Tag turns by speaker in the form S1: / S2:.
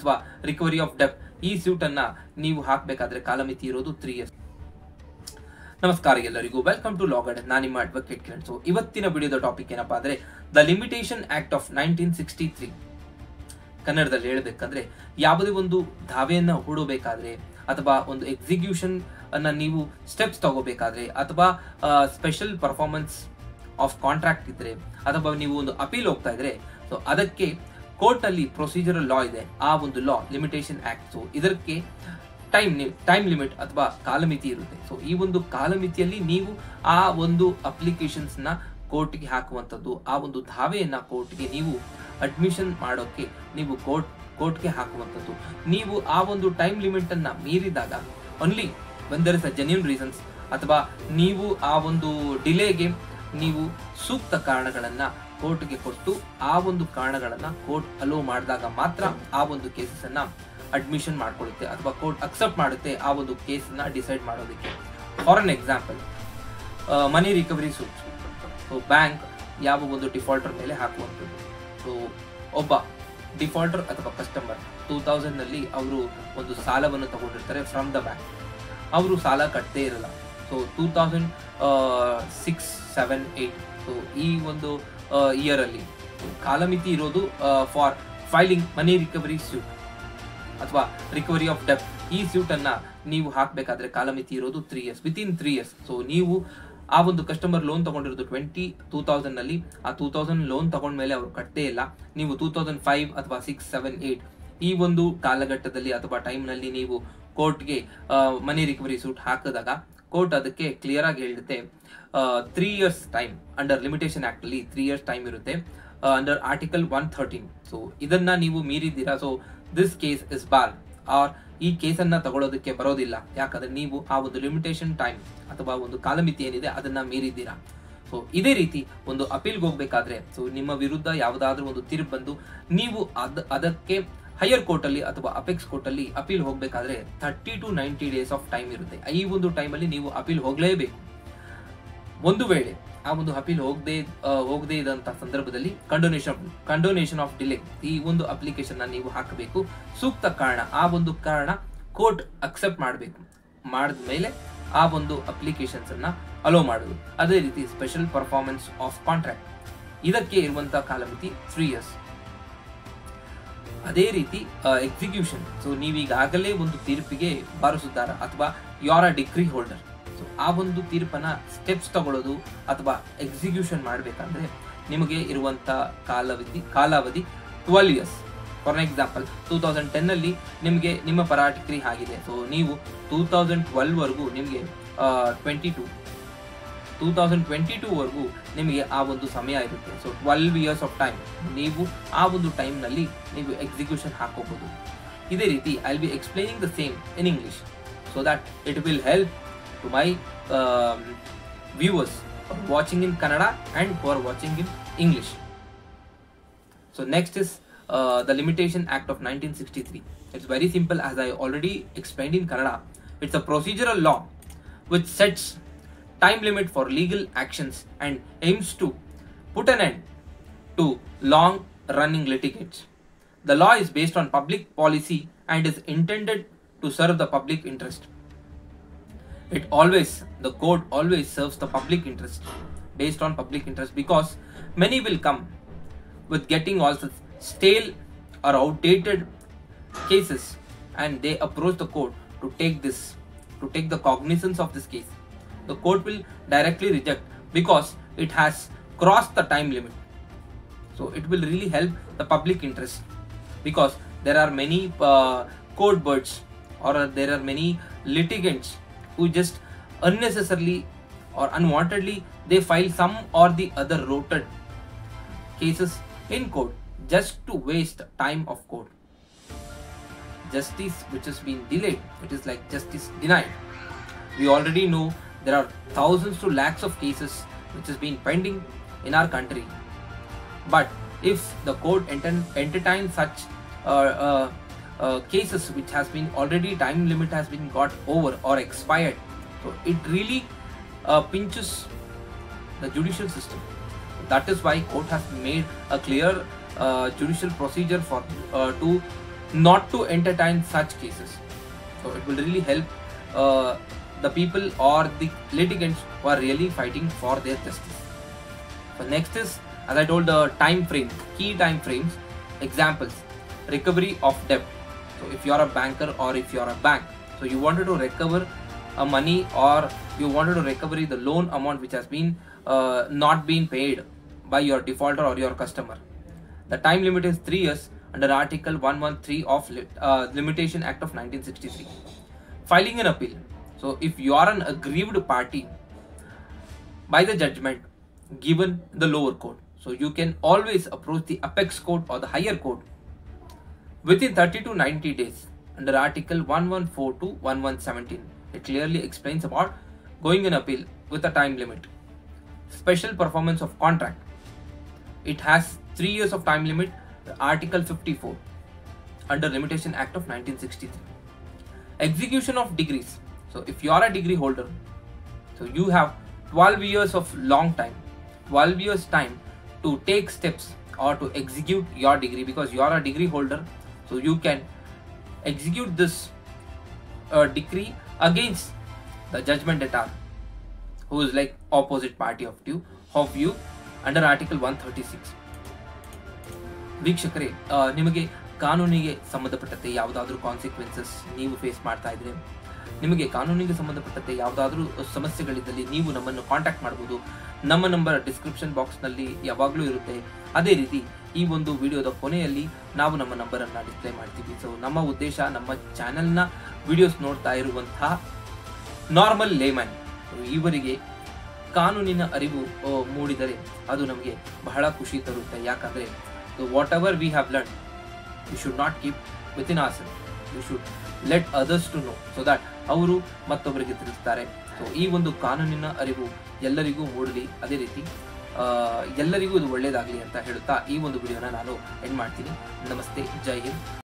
S1: ಅಥವಾ recovery of debt ಈ suit ಅನ್ನ ನೀವು ಹಾಕಬೇಕಾದ್ರೆ ಕಾಲಮಿತಿ ಇರೋದು 3 years. ನಮಸ್ಕಾರ ಎಲ್ಲರಿಗೂ, ವೆಲ್ಕಮ್ ಟು ಲಾ ಗೈಡೆನ್ಸ್. ನಾನು ನಿಮ್ಮ ಅಡ್ವೊಕೇಟ್ ಕಿರಣ್. ಸೊ ಇವತ್ತಿನ ವಿಡಿಯೋದ ಟಾಪಿಕ್ ಏನಪ್ಪಾ ಅಂದ್ರೆ ದ ಲಿಮಿಟೇಷನ್ ಆಕ್ಟ್ ಆಫ್ 1963. ಕನ್ನಡದಲ್ಲಿ ಹೇಳಬೇಕಂದ್ರೆ ಯಾವುದೇ ಒಂದು ದಾವೆಯನ್ನ ಹೂಡಬೇಕಾದ್ರೆ ಅಥವಾ ಒಂದು ಎಕ್ಸಿಕ್ಯೂಷನ್ ಅನ್ನ ನೀವು ಸ್ಟೆಪ್ಸ್ ತಗೋಬೇಕಾದ್ರೆ ಅಥವಾ ಸ್ಪೆಷಲ್ ಪರ್ಫಾರ್ಮೆನ್ಸ್ ಆಫ್ ಕಾಂಟ್ರಾಕ್ಟ್ ಇದ್ರೆ ಅಥವಾ ನೀವು ಒಂದು ಅಪೀಲ್ ಹೋಗ್ತಾ ಇದ್ರೆ ಸೊ ಅದಕ್ಕೆ ಕೋರ್ಟ್ ನಲ್ಲಿ ಪ್ರೊಸೀಜರಲ್ ಲಾ ಇದೆ, ಆ ಒಂದು ಲಾ ಲಿಮಿಟೇಷನ್ ಆಕ್ಟ್. ಸೊ ಇದಕ್ಕೆ ಟೈಮ್ ಲಿಮಿಟ್ ಅಥವಾ ಕಾಲಮಿತಿ ಇರುತ್ತೆ. ಸೊ ಈ ಒಂದು ಕಾಲಮಿತಿಯಲ್ಲಿ ನೀವು ಆ ಒಂದು ಅಪ್ಲಿಕೇಶನ್ಸ್ ನ ಕೋರ್ಟ್ಗೆ ಹಾಕುವಂಥದ್ದು, ಆ ಒಂದು ದಾವೆಯನ್ನ ಕೋರ್ಟ್ಗೆ ನೀವು ಅಡ್ಮಿಷನ್ ಮಾಡೋಕೆ ನೀವು ಕೋರ್ಟ್ಗೆ ಹಾಕುವಂಥದ್ದು. ನೀವು ಆ ಒಂದು ಟೈಮ್ ಲಿಮಿಟ್ ಅನ್ನ ಮೀರಿದಾಗ only when there is a genuine reasons ಅಥವಾ ನೀವು ಆ ಒಂದು ಡಿಲೇಗೆ ನೀವು ಸೂಕ್ತ ಕಾರಣಗಳನ್ನ ಕೋರ್ಟ್ಗೆ ಕೊಟ್ಟು ಆ ಒಂದು ಕಾರಣಗಳನ್ನ ಕೋರ್ಟ್ ಅಲೋ ಮಾಡಿದಾಗ ಮಾತ್ರ ಆ ಒಂದು ಕೇಸಸ್ ಅನ್ನ ಅಡ್ಮಿಷನ್ ಮಾಡ್ಕೊಳ್ಳುತ್ತೆ ಅಥವಾ ಕೋರ್ಟ್ ಅಕ್ಸೆಪ್ಟ್ ಮಾಡುತ್ತೆ ಆ ಒಂದು ಕೇಸ್ ನ ಡಿಸೈಡ್ ಮಾಡೋದಕ್ಕೆ. For an example, money recovery suit. So bank ಯಾವ ಒಂದು ಡಿಫಾಲ್ಟರ್ ಮೇಲೆ ಹಾಕುವಂಥದ್ದು. ಸೊ ಒಬ್ಬ ಡಿಫಾಲ್ಟರ್ ಅಥವಾ ಕಸ್ಟಮರ್ 2000 ನಲ್ಲಿ ಅವರು ಒಂದು ಸಾಲವನ್ನು ತಗೊಂಡಿರ್ತಾರೆ ಫ್ರಮ್ ದ ಬ್ಯಾಂಕ್. ಅವರು ಸಾಲ ಕಟ್ಟದೇ ಇರಲ್ಲ. ಸೊ 2006, 7, 8 ಸೊ ಈ ಒಂದು ಇಯರ್ ಅಲ್ಲಿ ಕಾಲಮಿತಿ ಇರೋದು for filing money recovery suit ಅಥವಾ ರಿಕವರಿ ಆಫ್ ಡೆಪ್ ಈ ಸ್ಯೂಟ್ ಅನ್ನ ನೀವು ಹಾಕಬೇಕಾದ್ರೆ ಕಾಲಮಿತಿ ಇರೋದು 3 years, ವಿತಿನ್ 3 years. ಸೊ ನೀವು ಆ ಒಂದು ಕಸ್ಟಮರ್ ಲೋನ್ ತಗೊಂಡಿರೋದು 2000 ನಲ್ಲಿ, ಆ 2000 ಲೋನ್ ತಗೊಂಡ್ಮೇಲೆ ಅವರು ಕಟ್ಟೇ ಇಲ್ಲ, ನೀವು 2005 ಅಥವಾ 6, 7, 8 ಈ ಒಂದು ಕಾಲಘಟ್ಟದಲ್ಲಿ ಅಥವಾ ಟೈಮ್ ನಲ್ಲಿ ನೀವು ಕೋರ್ಟ್ಗೆ ಮನಿ ರಿಕವರಿ ಸೂಟ್ ಹಾಕಿದಾಗ ಕೋರ್ಟ್ ಅದಕ್ಕೆ ಕ್ಲಿಯರ್ ಆಗಿ ಹೇಳುತ್ತೆ 3 years time under limitation act ಅಲ್ಲಿ 3 years ಟೈಮ್ ಇರುತ್ತೆ ಅಂಡರ್ ಆರ್ಟಿಕಲ್ 113. ಸೊ ಇದನ್ನ ನೀವು ಮೀರಿದ್ದೀರಾ, so this case is bar or ಈ ಕೇಸನ್ನ ತಗೊಳ್ಳೋದಕ್ಕೆ ಬರೋದಿಲ್ಲ. ಯಾಕಂದ್ರೆ ನೀವು ಆ ಒಂದು ಲಿಮಿಟೇಷನ್ ಟೈಮ್ ಅಥವಾ ಒಂದು ಕಾಲಮಿತಿ ಏನಿದೆ ಅದನ್ನ ಮೀರಿದ್ದೀರಾ. ಸೊ ಇದೇ ರೀತಿ ಒಂದು ಅಪೀಲ್ಗೆ ಹೋಗ್ಬೇಕಾದ್ರೆ ಸೊ ನಿಮ್ಮ ವಿರುದ್ಧ ಯಾವುದಾದ್ರೂ ಒಂದು ತೀರ್ಪು ಬಂದು ನೀವು ಅದಕ್ಕೆ ಹೈಯರ್ ಕೋರ್ಟ್ ಅಲ್ಲಿ ಅಥವಾ ಅಪೆಕ್ಸ್ ಕೋರ್ಟ್ ಅಲ್ಲಿ ಅಪೀಲ್ ಹೋಗ್ಬೇಕಾದ್ರೆ 30 to 90 days ಆಫ್ ಟೈಮ್ ಇರುತ್ತೆ. ಈ ಒಂದು ಟೈಮ್ ಅಲ್ಲಿ ನೀವು ಅಪೀಲ್ ಹೋಗ್ಲೇಬೇಕು. ಒಂದು ವೇಳೆ ಆ ಒಂದು ಅಪೀಲ್ ಹೋಗದೆ ಇದ್ದಂತ ಸಂದರ್ಭದಲ್ಲಿ ಕಂಡೋನೇಷನ್ ಆಫ್ ಡಿಲೇ ಈ ಒಂದು ಅಪ್ಲಿಕೇಶನ್ ನೀವು ಹಾಕಬೇಕು. ಸೂಕ್ತ ಕಾರಣ, ಆ ಒಂದು ಕಾರಣ ಕೋರ್ಟ್ ಅಕ್ಸೆಪ್ಟ್ ಮಾಡಬೇಕು. ಮಾಡಿದ್ಮೇಲೆ ಆ ಒಂದು ಅಪ್ಲಿಕೇಶನ್ಸ್ ಅನ್ನ ಅಲೋ ಮಾಡೋದು. ಅದೇ ರೀತಿ ಸ್ಪೆಷಲ್ ಪರ್ಫಾರ್ಮೆನ್ಸ್ ಆಫ್ ಕಾಂಟ್ರಾಕ್ಟ್ ಇದಕ್ಕೆ ಇರುವಂತಹ ಕಾಲಮಿತಿ 3 years. ಅದೇ ರೀತಿ ಎಕ್ಸಿಕ್ಯೂಷನ್. ಸೊ ನೀವೀಗಾಗಲೇ ಒಂದು ತೀರ್ಪಿಗೆ ಬಾರಿಸುತ್ತಾರ ಅಥವಾ you are a degree holder. So ಆ ಒಂದು ತೀರ್ಪನ್ನ ಸ್ಟೆಪ್ಸ್ ತಗೊಳ್ಳೋದು ಅಥವಾ ಎಕ್ಸಿಕ್ಯೂಷನ್ ಮಾಡಬೇಕಂದ್ರೆ ನಿಮಗೆ ಇರುವಂತ ಕಾಲಾವಧಿ 12 years. ಫಾರ್ ಎಕ್ಸಾಂಪಲ್ 2010 ನಲ್ಲಿ ನಿಮಗೆ ನಿಮ್ಮ ಪರ ಡಿಗ್ರಿ ಆಗಿದೆ. ಸೊ ನೀವು 2012 ವರೆಗೂ ನಿಮಗೆ 2022 ವರೆಗೂ ನಿಮಗೆ ಆ ಒಂದು ಸಮಯ ಇರುತ್ತೆ. ಸೊ 12 years ಆಫ್ ಟೈಮ್ ನೀವು ಆ ಒಂದು ಟೈಮ್ ನಲ್ಲಿ ನೀವು ಎಕ್ಸಿಕ್ಯೂಷನ್ ಹಾಕೋಬಹುದು. ಇದೇ ರೀತಿ I will be explaining the same in English so that it will help to my viewers watching in Kannada and who are watching in English. So next is the Limitation Act of 1963. It's very simple, as I already explained in Kannada. It's a procedural law which sets time limit for legal actions and aims to put an end to long running litigates. The law is based on public policy and is intended to serve the public interest. The court always serves the public interest, based on public interest, because many will come with getting also stale or outdated cases and they approach the court to take the cognizance of this case. The court will directly reject because it has crossed the time limit. So it will really help the public interest, because there are many court birds or there are many litigants who just unnecessarily or unwantedly they file some or the other roted cases in court just to waste time of court. Justice which has been delayed, it is like justice denied. We already know there are thousands to lakhs of cases which has been pending in our country, but if the court entertains such cases which has been already time limit has been got over or expired, so it really pinches the judicial system. That is why court has made a clear judicial procedure for to not to entertain such cases. So it will really help the people or the litigants who are really fighting for their justice. So next is, as I told, the time frame, key time frames. Examples: recovery of debt. So if you are a banker or if you are a bank, so you wanted to recover a money, or you wanted to recover the loan amount which has been not been paid by your defaulter or your customer. The time limit is 3 years under Article 113 of Limitation Act of 1963. Filing an appeal. So if you are an aggrieved party by the judgment given the lower court, so you can always approach the apex court or the higher court within 30 to 90 days under Article 114 to 1117. It clearly explains about going an appeal with a time limit. Special performance of contract. It has 3 years of time limit, Article 54 under Limitation Act of 1963. Execution of degrees. So if you are a degree holder, so you have 12 years of long time, 12 years time to take steps or to execute your degree, because you are a degree holder. So you can execute this decree against the judgment debtor, who is like opposite party of you under Article 136. ವೀಕ್ಷಕರೇ, ನಿಮಗೆ ಕಾನೂನಿಗೆ ಸಂಬಂಧಪಟ್ಟಂತೆ ಯಾವುದಾದ್ರೂ consequences ನೀವು face ಮಾಡ್ತಾ ಇದ್ರೆ, ನಿಮಗೆ ಕಾನೂನಿಗೆ ಸಂಬಂಧಪಟ್ಟಂತೆ ಯಾವುದಾದ್ರೂ ಸಮಸ್ಯೆಗಳಿದ್ದಲ್ಲಿ ನೀವು ನಮ್ಮನ್ನು ಕಾಂಟ್ಯಾಕ್ಟ್ ಮಾಡಬಹುದು. ನಮ್ಮ ನಂಬರ್ ಡಿಸ್ಕ್ರಿಪ್ಷನ್ ಬಾಕ್ಸ್ನಲ್ಲಿ ಯಾವಾಗಲೂ ಇರುತ್ತೆ. ಅದೇ ರೀತಿ ಈ ಒಂದು ವಿಡಿಯೋದ ಕೊನೆಯಲ್ಲಿ ನಾವು ನಮ್ಮ ನಂಬರನ್ನು ಡಿಸ್ಪ್ಲೇ ಮಾಡ್ತೀವಿ. ಸೊ ನಮ್ಮ ಉದ್ದೇಶ, ನಮ್ಮ ಚಾನೆಲ್ನ ವಿಡಿಯೋಸ್ ನೋಡ್ತಾ ಇರುವಂತಹ ನಾರ್ಮಲ್ ಲೇಮನ್ ಇವರಿಗೆ ಕಾನೂನಿನ ಅರಿವು ಮೂಡಿದರೆ ಅದು ನಮಗೆ ಬಹಳ ಖುಷಿ ತರುತ್ತೆ. ಯಾಕಂದರೆ whatever we have learned, we should not keep within ourselves. We should let others to know, so that ಅವರು ಮತ್ತೊಬ್ಬರಿಗೆ ತಿಳಿಸ್ತಾರೆ. ಸೊ ಈ ಒಂದು ಕಾನೂನಿನ ಅರಿವು ಎಲ್ಲರಿಗೂ ಮೂಡಲಿ, ಅದೇ ರೀತಿ ಎಲ್ಲರಿಗೂ ಇದು ಒಳ್ಳೆಯದಾಗಲಿ ಅಂತ ಹೇಳುತ್ತಾ ಈ ಒಂದು ವಿಡಿಯೋನ ನಾನು ಎಂಡ್ ಮಾಡ್ತೀನಿ. ನಮಸ್ತೆ, ಜೈ ಹಿಂದ್.